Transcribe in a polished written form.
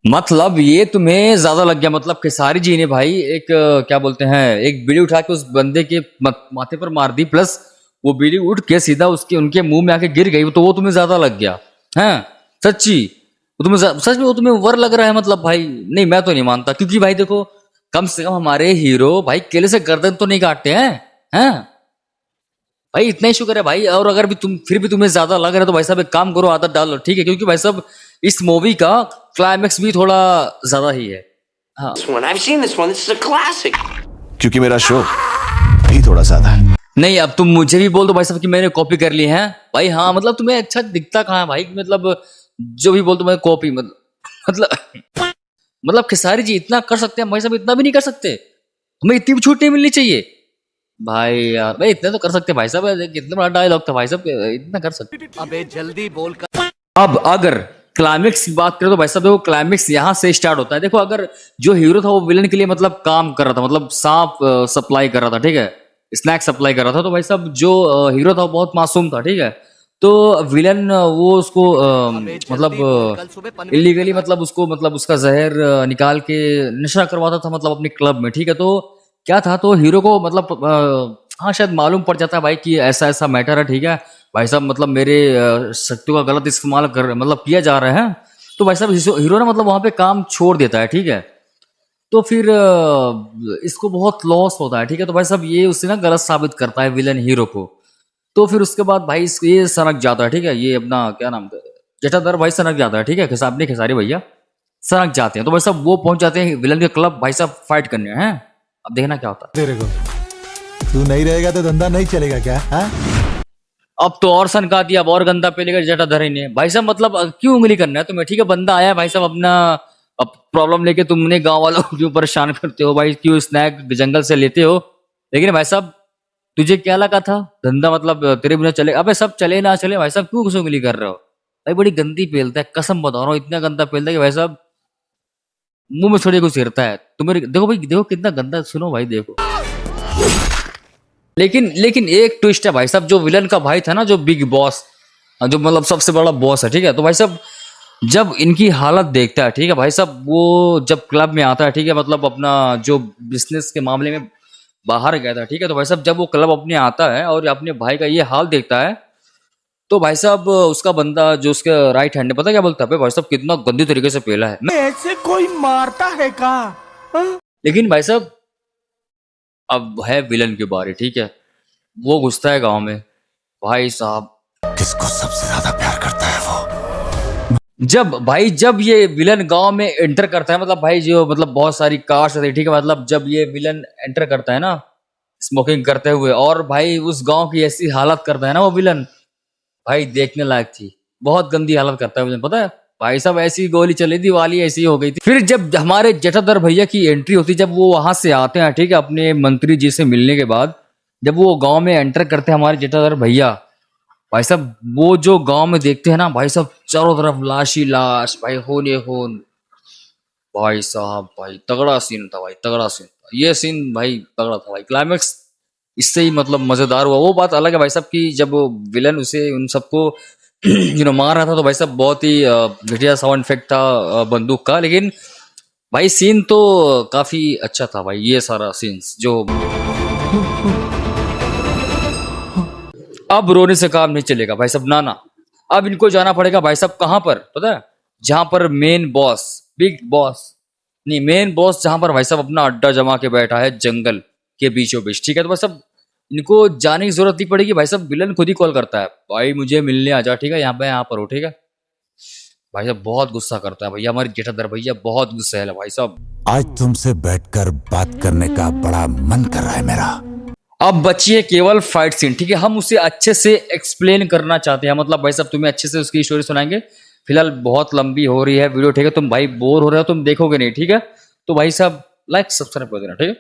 मतलब ये तुम्हें ज्यादा लग गया। मतलब खेसारी जी ने भाई एक क्या बोलते हैं, एक बीड़ी उठा के उस बंदे के माथे पर मार दी, प्लस वो बीड़ी उठ के सीधा उसके उनके मुंह में आके गिर गई, तो वो तुम्हें ज्यादा लग गया है? सच्ची वो तुम्हें सच में वो तुम्हें वर लग रहा है? मतलब भाई नहीं, मैं तो नहीं मानता, क्योंकि भाई देखो, कम से कम हमारे हीरो भाई केले से गर्दन तो नहीं काटते हैं? हैं भाई, इतना ही शुक्र है भाई। और अगर भी तुम फिर भी तुम्हें ज्यादा लग रहा है तो भाई साहब एक काम करो, आदत डालो, ठीक है? क्योंकि भाई साहब इस मूवी का क्लाइमेक्स भी थोड़ा ज्यादा ही है। हाँ, This one, I've seen this one. This is a classic. क्योंकि मेरा शो भी थोड़ा ज्यादा है। नहीं अब तुम मुझे भी बोल दो भाई साहब कि मैंने कॉपी कर ली है भाई। हाँ मतलब तुम्हें अच्छा दिखता कहाँ है भाई? मतलब जो भी बोल दो मैं कॉपी, मतलब मतलब खेसारी जी इतना कर सकते हैं भाई साहब? इतना भी नहीं कर सकते? हमें इतनी भी छूट नहीं मिलनी चाहिए भाई? यार भाई इतना तो कर सकते हैं भाई साहब, कितना बड़ा डायलॉग था भाई साहब, इतना कर सकते। अबे जल्दी बोल कर। अब अगर क्लाइमेक्स की बात करें तो भाई साहब देखो, क्लाइमेक्स यहाँ से स्टार्ट होता है। देखो, अगर जो हीरो था वो विलन के लिए मतलब काम कर रहा था, मतलब सांप सप्लाई कर रहा था, ठीक है, स्नैक सप्लाई कर रहा था, तो भाई साहब जो हीरो था वो बहुत मासूम था, ठीक है। तो विलन वो उसको मतलब इलीगली मतलब उसको मतलब उसका जहर निकाल के नशा करवाता था, मतलब अपने क्लब में, ठीक है। तो क्या था, तो हीरो को मतलब हाँ शायद मालूम पड़ जाता है भाई कि ऐसा ऐसा मैटर है, ठीक है भाई साहब, मतलब मेरे शक्तियों का गलत इस्तेमाल कर मतलब किया जा रहा है। तो भाई साहब हीरो ना मतलब वहां पे काम छोड़ देता है, ठीक है। तो फिर इसको बहुत लॉस होता है, ठीक है। तो भाई साहब ये उससे ना गलत साबित करता है विलन हीरो को। तो फिर उसके बाद भाई ये सनक जाता है, ठीक है, ये अपना क्या नाम था, जटाधर भाई सनक जाता है, ठीक है, अपने खेसारी भैया सनक जाते हैं। तो भाई साहब वो पहुंच जाते हैं विलन के क्लब भाई साहब फाइट करने हैं। अब देखना क्या होता है। तेरे को तू नहीं रहेगा तो धंधा नहीं चलेगा क्या? हाँ? अब तो और सनका दिया, अब और गंदा पेलेगा जटाधर ने भाई साहब। मतलब क्यों उंगली करना है तुम्हें? ठीक है, बंदा आया भाई साहब अपना अब प्रॉब्लम लेके, तुमने गांव वालों को क्यों परेशान करते हो भाई? क्यों स्नैक जंगल से लेते हो? लेकिन भाई साहब तुझे क्या लगा था धंधा मतलब तेरे बिना चले? अबे सब चले ना चले भाई साहब, क्यों उंगली कर रहे हो भाई? बड़ी गंदी पेलता है, कसम बता रहा हूँ, इतना गंदा पेलता है कि भाई साहब मुंह में थोड़ी कुछ गिरता है। तुम्हें देखो भाई, देखो कितना गंदा, सुनो भाई देखो। लेकिन एक ट्विस्ट है भाई साहब, जो विलन का भाई था ना, जो बिग बॉस, जो मतलब सबसे बड़ा बॉस है, ठीक है। तो भाई साहब जब इनकी हालत देखता है, ठीक है भाई साहब, वो जब क्लब में आता है, ठीक है, मतलब अपना जो बिजनेस के मामले में बाहर गया था, ठीक है। तो भाई साहब जब वो क्लब अपने आता है और अपने भाई का ये हाल देखता है, तो भाई साहब उसका बंदा जो उसके राइट हैंड है, पता क्या बोलता है भाई साहब? कितना गंदी तरीके से पेला है, ऐसे कोई मारता है का? लेकिन भाई साहब अब है विलन की बारी, ठीक है। वो घुसता है गांव में भाई साहब, किसको सबसे ज्यादा प्यार करता है वो? जब ये विलन गांव में एंटर करता है, मतलब भाई जो मतलब बहुत सारी कार्स है, ठीक है, मतलब जब ये विलन एंटर करता है ना स्मोकिंग करते हुए, और भाई उस गांव की ऐसी हालत करता है ना वो विलन, भाई देखने लायक थी। बहुत गंदी हालत करता है विलन, पता है भाई साहब, ऐसी गोली चली थी वाली, ऐसी हो गई थी। फिर जब हमारे जटाधर भैया की एंट्री होती, जब वो वहां से आते हैं, ठीक है, अपने मंत्री जी से मिलने के बाद, जब वो गांव में एंटर करते हैं हमारे जटाधर भैया, भाई साहब वो जो गांव में देखते हैं ना भाई साहब, चारों तरफ लाश ही लाश भाई, होने होन भाई साहब, भाई तगड़ा सीन था भाई, तगड़ा सीन था ये सीन भाई, तगड़ा था भाई। क्लाइमेक्स इससे ही मतलब मजेदार हुआ। वो बात अलग है भाई साहब कि जब विलन उसे उन सबको मार रहा था, तो भाई साहब बहुत ही घटिया साउंड इफेक्ट था बंदूक का, लेकिन भाई सीन तो काफी अच्छा था भाई। ये सारा सीन्स जो अब रोने से काम नहीं चलेगा भाई साहब, ना अब इनको जाना पड़ेगा भाई साहब कहाँ पर पता है? जहां पर मेन बॉस, बिग बॉस नहीं, मेन बॉस जहां पर भाई साहब अपना अड्डा जमा के बैठा है जंगल के बीचों बीच, ठीक है। तो भाई साहब इनको जाने की जरूरत नहीं पड़ेगी भाई साहब, विलन खुद ही कॉल करता है, भाई मुझे मिलने आ जा, ठीक है, यहाँ पर हो, ठीक है। भाई साहब बहुत गुस्सा करता है भैया, हमारे जटाधर भैया बहुत गुस्सा है भाई साहब। आज तुमसे बैठकर बात करने का बड़ा मन कर रहा है मेरा। अब बची है केवल फाइट सीन, ठीक है। हम उसे अच्छे से एक्सप्लेन करना चाहते हैं, मतलब भाई साहब तुम्हें अच्छे से उसकी स्टोरी सुनाएंगे। फिलहाल बहुत लंबी हो रही है वीडियो, ठीक है, तुम भाई बोर हो रहे हो, तुम देखोगे नहीं, ठीक है। तो भाई साहब लाइक सब्सक्राइब कर देना, ठीक है।